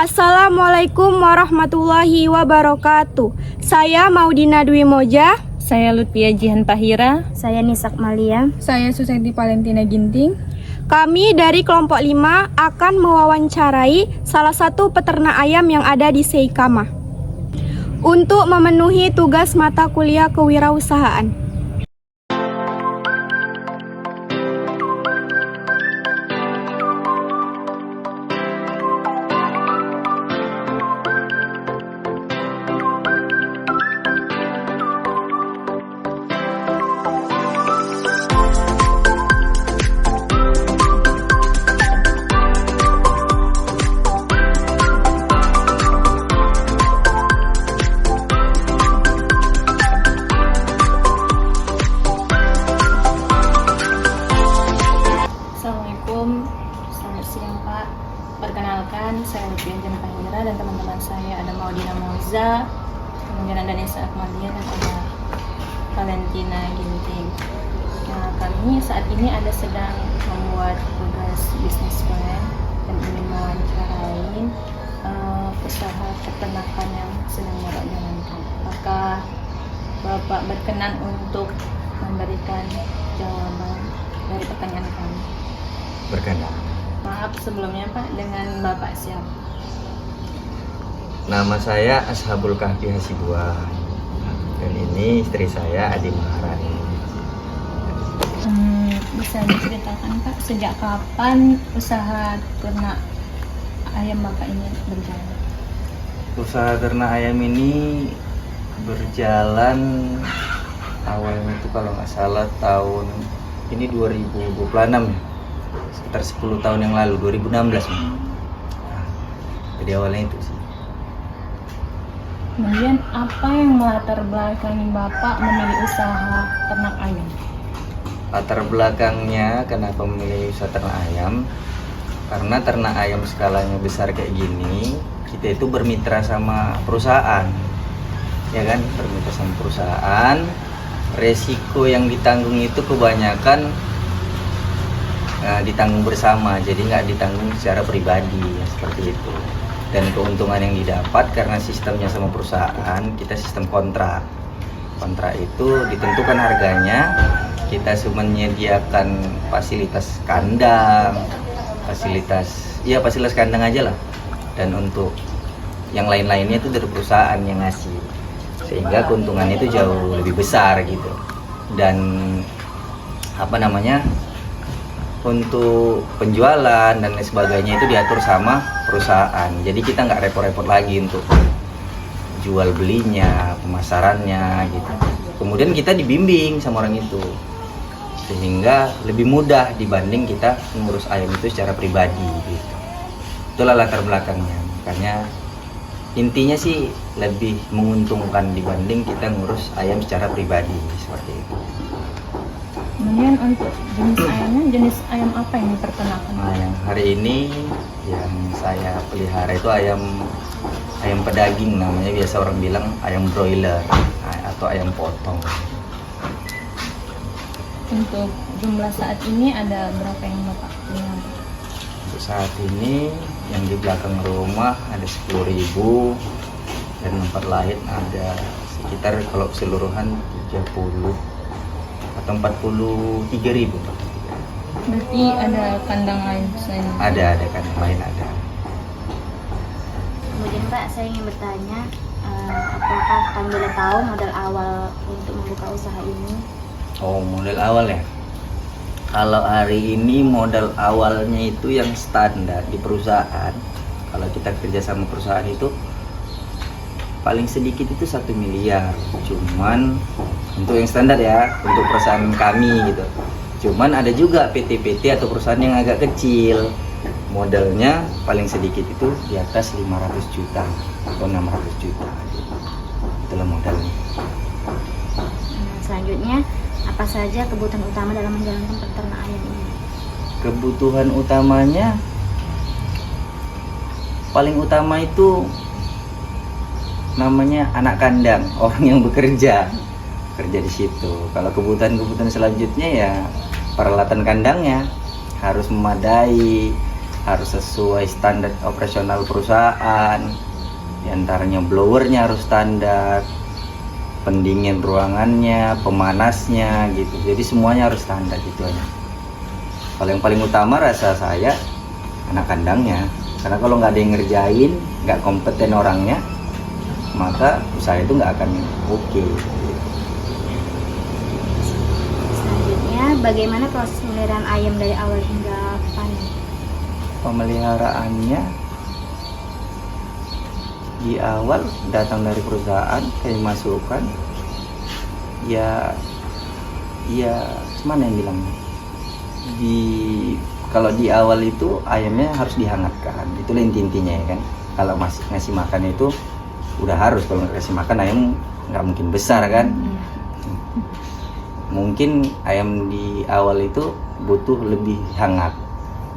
Assalamualaikum warahmatullahi wabarakatuh. Saya Maudina Dwi Moja. Saya Lutfia Jihan Tahira. Saya Nisak Malia. Saya Susanti Valentina Ginting. Kami dari kelompok 5 akan mewawancarai salah satu peternak ayam yang ada di Seikama untuk memenuhi tugas mata kuliah kewirausahaan. Selamat siang Pak. Perkenalkan, saya Lutfia Jihan Tahira dan teman-teman saya ada Maudina Moza, kemudian ada Nisa Akmalia dan ada Valentina Ginting. Nah, kami saat ini sedang membuat tugas bisnis plan dan ingin mewawancarain usaha peternakan yang sedang Bapak jalankan. Apakah Bapak berkenan untuk memberikan jawaban dari pertanyaan kami? Berkenan. Maaf sebelumnya Pak, dengan Bapak siapa? Nama saya Ashabul Kahfi Hasibuan. Dan ini istri saya Adi Maharani. Bisa diceritakan Pak, sejak kapan usaha ternak ayam Bapak ini berjalan? Usaha ternak ayam ini berjalan awalnya itu kalau nggak salah tahun ini 2026 ya. Sekitar 10 tahun yang lalu, 2016. Nah, jadi awalnya itu sih. Kemudian apa yang melatar belakangi Bapak memilih usaha ternak ayam? Latar belakangnya kenapa memilih usaha ternak ayam? Karena ternak ayam skalanya besar kayak gini, kita itu bermitra sama perusahaan. Ya kan, bermitra sama perusahaan. Resiko yang ditanggung itu kebanyakan ditanggung bersama, jadi nggak ditanggung secara pribadi ya, seperti itu. Dan keuntungan yang didapat karena sistemnya sama perusahaan, kita sistem kontrak. Kontrak itu ditentukan harganya, kita cuma menyediakan fasilitas kandang, fasilitas kandang aja lah. Dan untuk yang lain-lainnya itu dari perusahaan yang ngasih, sehingga keuntungannya itu jauh lebih besar gitu. Dan untuk penjualan dan lain sebagainya itu diatur sama perusahaan, jadi kita nggak repot-repot lagi untuk jual belinya, pemasarannya gitu. Kemudian kita dibimbing sama orang itu, sehingga lebih mudah dibanding kita mengurus ayam itu secara pribadi gitu. Itulah latar belakangnya, makanya intinya sih lebih menguntungkan dibanding kita ngurus ayam secara pribadi seperti itu. Kemudian untuk jenis ayamnya, jenis ayam apa yang diperkenalkan? Nah, yang hari ini yang saya pelihara itu ayam pedaging, namanya biasa orang bilang ayam broiler atau ayam potong. Untuk jumlah saat ini ada berapa yang Bapak pelihara? Untuk saat ini yang di belakang rumah ada 10.000 dan tempat lain ada sekitar kalau keseluruhan 30 atau 43.000. Berarti ada kandang lain selain itu? Ada kandang lain ada. Kemudian Pak, saya ingin bertanya, apakah kami boleh tahu modal awal untuk membuka usaha ini? Oh, modal awal ya. Kalau hari ini modal awalnya itu yang standar di perusahaan. Kalau kita kerja sama perusahaan itu paling sedikit itu 1 miliar. Cuman untuk yang standar ya, untuk perusahaan kami gitu. Cuman ada juga PT-PT atau perusahaan yang agak kecil, modalnya paling sedikit itu di atas 500 juta atau 600 juta. Itulah modalnya. Selanjutnya, apa saja kebutuhan utama dalam menjalankan peternak ayam ini? Kebutuhan utamanya paling utama itu namanya anak kandang, orang yang bekerja di situ. Kalau kebutuhan selanjutnya ya peralatan kandangnya harus memadai, harus sesuai standar operasional perusahaan. Di antaranya blowernya harus standar, pendingin ruangannya, pemanasnya gitu. Jadi semuanya harus standar gitu aja. Kalau yang paling utama rasa saya anak kandangnya, karena kalau nggak ada yang ngerjain, nggak kompeten orangnya, maka usaha itu nggak akan oke. Selanjutnya, bagaimana proses pemeliharaan ayam dari awal hingga panen? Pemeliharaannya di awal datang dari perusahaan, kayak masukkan, ya mana yang bilangnya, kalau di awal itu ayamnya harus dihangatkan, itulah intinya ya kan. Kalau masih ngasih makan itu udah harus, kalau nggak kasih makan ayam nggak mungkin besar kan. Mungkin ayam di awal itu butuh lebih hangat,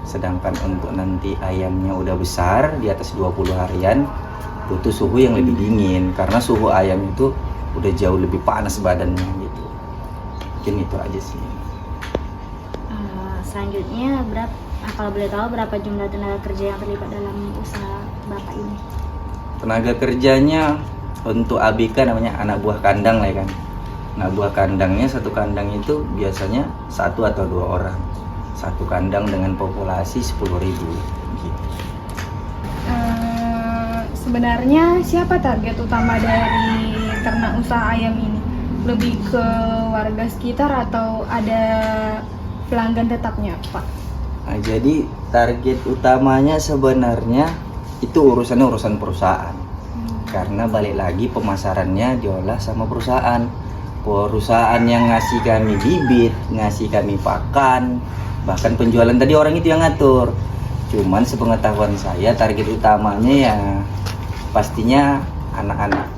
sedangkan untuk nanti ayamnya udah besar di atas 20 harian butuh suhu yang lebih dingin, karena suhu ayam itu udah jauh lebih panas badannya gitu. Mungkin itu aja sih. Selanjutnya, kalau boleh tahu berapa jumlah tenaga kerja yang terlibat dalam usaha Bapak ini? Tenaga kerjanya untuk ABK namanya anak buah kandang lah ya kan. Anak buah kandangnya, satu kandang itu biasanya 1 atau 2 orang. Satu kandang dengan populasi 10.000 gitu. Sebenarnya siapa target utama dari ternak usaha ayam ini? Lebih ke warga sekitar atau ada pelanggan tetapnya, Pak? Nah, jadi target utamanya sebenarnya itu urusan perusahaan. Karena balik lagi pemasarannya diolah sama perusahaan. Perusahaan yang ngasih kami bibit, ngasih kami pakan, bahkan penjualan tadi orang itu yang ngatur. Cuman sepengetahuan saya target utamanya ya pastinya anak-anak.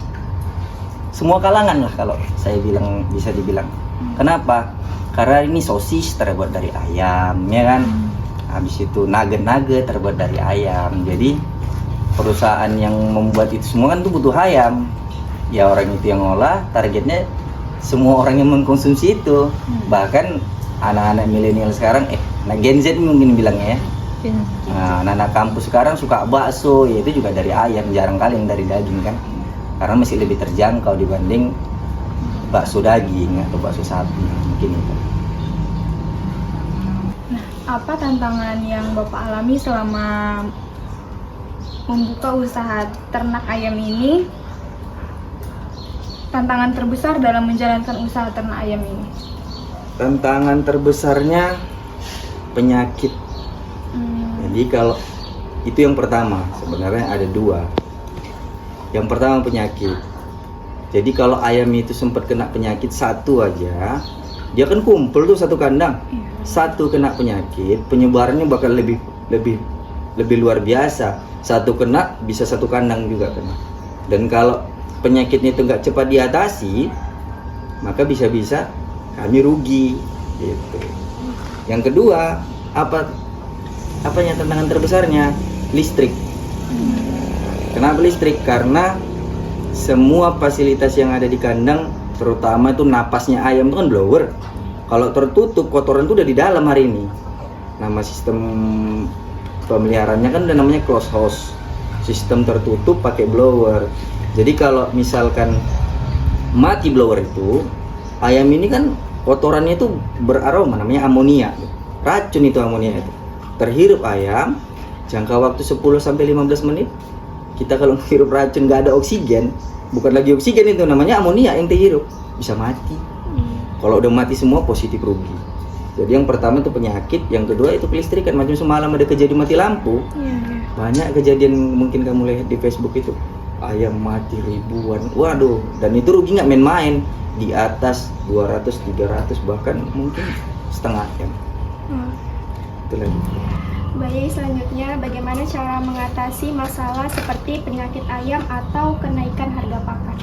Semua kalangan lah kalau saya bilang, bisa dibilang. Kenapa? Karena ini sosis terbuat dari ayam, ya kan? Habis itu nugget terbuat dari ayam. Jadi perusahaan yang membuat itu semua kan tuh butuh ayam. Ya orang itu yang ngolah, targetnya semua orang yang mengkonsumsi itu. Bahkan anak-anak milenial sekarang, Gen Z mungkin bilangnya ya. Nah, anak-anak kampus sekarang suka bakso, ya itu juga dari ayam, jarang kali yang dari daging kan. Karena masih lebih terjangkau dibanding bakso daging atau bakso sapi, mungkin itu. Nah, apa tantangan yang Bapak alami selama membuka usaha ternak ayam ini? Tantangan terbesar dalam menjalankan usaha ternak ayam ini? Tantangan terbesarnya penyakit. Jadi kalau itu yang pertama, sebenarnya ada 2. Yang pertama penyakit. Jadi kalau ayam itu sempat kena penyakit satu aja, dia kan kumpul tuh satu kandang. Satu kena penyakit, penyebarannya bakal lebih luar biasa. Satu kena bisa satu kandang juga kena. Dan kalau penyakitnya itu nggak cepat diatasi, maka bisa-bisa kami rugi gitu. Yang kedua, apanya tantangan terbesarnya? Listrik. Kenapa listrik? Karena semua fasilitas yang ada di kandang, terutama itu napasnya ayam itu kan blower. Kalau tertutup, kotoran itu udah di dalam hari ini. Nama sistem pemeliharaannya kan udah namanya close house. Sistem tertutup pakai blower. Jadi kalau misalkan mati blower itu, ayam ini kan kotorannya itu beraroma, namanya amonia. Racun itu amonia itu. Terhirup ayam, jangka waktu 10-15 menit. Kita kalau menghirup racun nggak ada oksigen, bukan lagi oksigen itu, namanya amonia yang terhirup, bisa mati. Kalau udah mati semua, positif rugi. Jadi yang pertama itu penyakit, yang kedua itu kelistrikan. Macam semalam ada kejadian mati lampu. Banyak kejadian mungkin kamu lihat di Facebook itu, ayam mati ribuan. Waduh, dan itu rugi nggak main-main, di atas 200-300 bahkan mungkin setengah M. Itu lagi. Baik, selanjutnya bagaimana cara mengatasi masalah seperti penyakit ayam atau kenaikan harga pakan?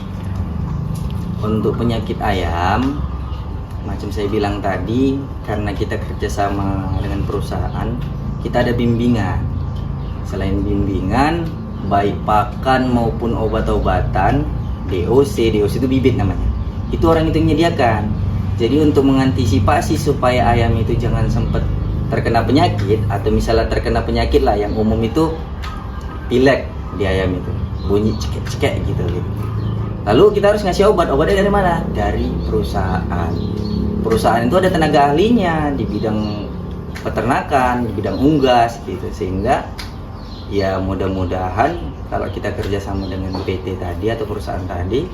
Untuk penyakit ayam, macam saya bilang tadi, karena kita kerjasama dengan perusahaan, kita ada bimbingan. Selain bimbingan, baik pakan maupun obat-obatan, DOC itu bibit namanya. Itu orang itu yang menyediakan. Jadi untuk mengantisipasi supaya ayam itu jangan sempat terkena penyakit, atau misalnya terkena penyakit lah yang umum itu pilek di ayam itu, bunyi cekek gitu. Lalu kita harus ngasih obatnya dari mana? Dari perusahaan. Perusahaan itu ada tenaga ahlinya di bidang peternakan, di bidang unggas gitu, sehingga ya mudah-mudahan kalau kita kerjasama dengan PT tadi atau perusahaan tadi,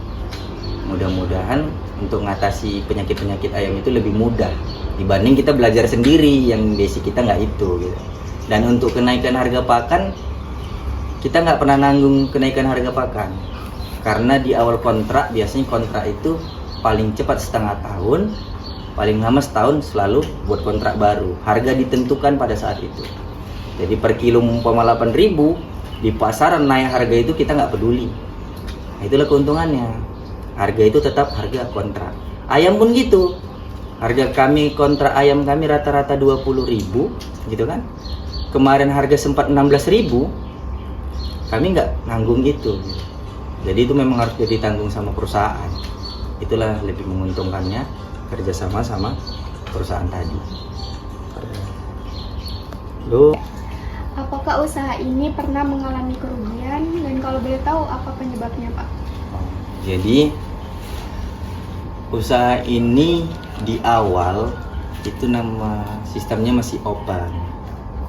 mudah-mudahan untuk mengatasi penyakit-penyakit ayam itu lebih mudah dibanding kita belajar sendiri yang basic kita nggak itu gitu. Dan untuk kenaikan harga pakan, kita nggak pernah nanggung kenaikan harga pakan, karena di awal kontrak biasanya kontrak itu paling cepat setengah tahun, paling lama setahun selalu buat kontrak baru. Harga ditentukan pada saat itu. Jadi per kilo umpama 8.000, di pasaran naik harga itu kita nggak peduli. Nah, itulah keuntungannya. Harga itu tetap harga kontrak. Ayam pun gitu. Harga kami kontrak ayam kami rata-rata 20.000 gitu kan. Kemarin harga sempat 16.000. Kami nggak nanggung gitu. Jadi itu memang harus jadi tanggung sama perusahaan. Itulah lebih menguntungkannya kerjasama sama perusahaan tadi. Lu Apakah usaha ini pernah mengalami kerugian, dan kalau boleh tahu apa penyebabnya, Pak? Jadi usaha ini di awal itu nama sistemnya masih open,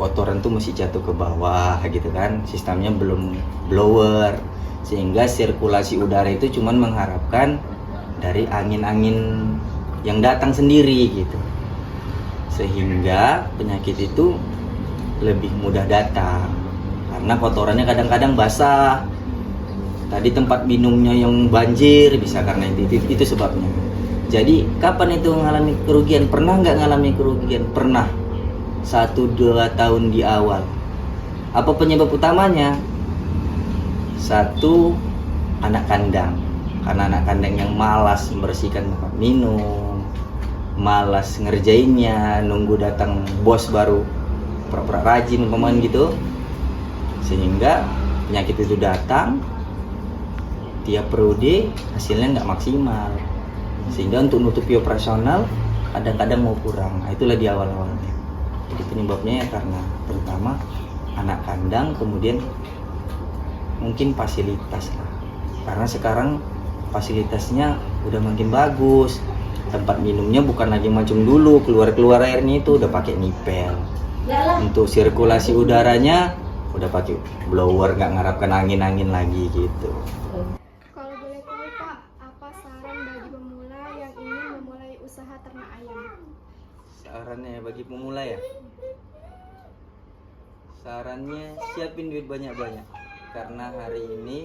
kotoran tuh masih jatuh ke bawah gitu kan, sistemnya belum blower, sehingga sirkulasi udara itu cuman mengharapkan dari angin-angin yang datang sendiri gitu, sehingga penyakit itu lebih mudah datang karena kotorannya kadang-kadang basah. Tadi tempat minumnya yang banjir bisa karena itu sebabnya. Jadi kapan itu mengalami kerugian? Pernah nggak ngalami kerugian? Pernah. 1-2 tahun di awal. Apa penyebab utamanya? Satu, anak kandang. Karena anak kandang yang malas membersihkan tempat minum, malas ngerjainnya, nunggu datang bos baru pura-pura rajin pemain gitu, sehingga penyakit itu datang tiap periode, hasilnya nggak maksimal, sehingga untuk nutupi operasional kadang-kadang mau kurang. Nah, itulah di awal-awalnya. Jadi penyebabnya ya karena terutama anak kandang, kemudian mungkin fasilitas lah, karena sekarang fasilitasnya udah makin bagus, tempat minumnya bukan lagi macam dulu keluar airnya itu udah pakai nipel. Untuk sirkulasi udaranya udah pakai blower, nggak ngarapkan angin-angin lagi gitu. Kalau boleh tahu, Pak, apa saran bagi pemula yang ingin memulai usaha ternak ayam? Sarannya bagi pemula ya? Sarannya siapin duit banyak-banyak, karena hari ini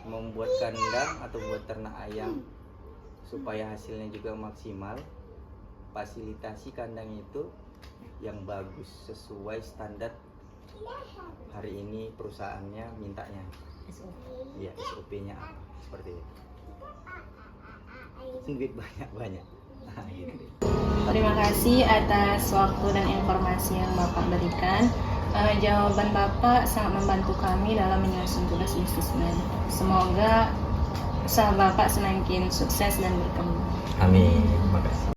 membuat kandang atau buat ternak ayam supaya hasilnya juga maksimal, fasilitasi kandang itu yang bagus sesuai standar hari ini perusahaannya mintanya. Iya, SOP-nya apa seperti itu. Duit banyak-banyak. Nah, gitu. Terima kasih atas waktu dan informasi yang Bapak berikan. Jawaban Bapak sangat membantu kami dalam menyusun tugas bisnismen. Semoga usaha Bapak semakin sukses dan berkembang. Amin. Terima kasih.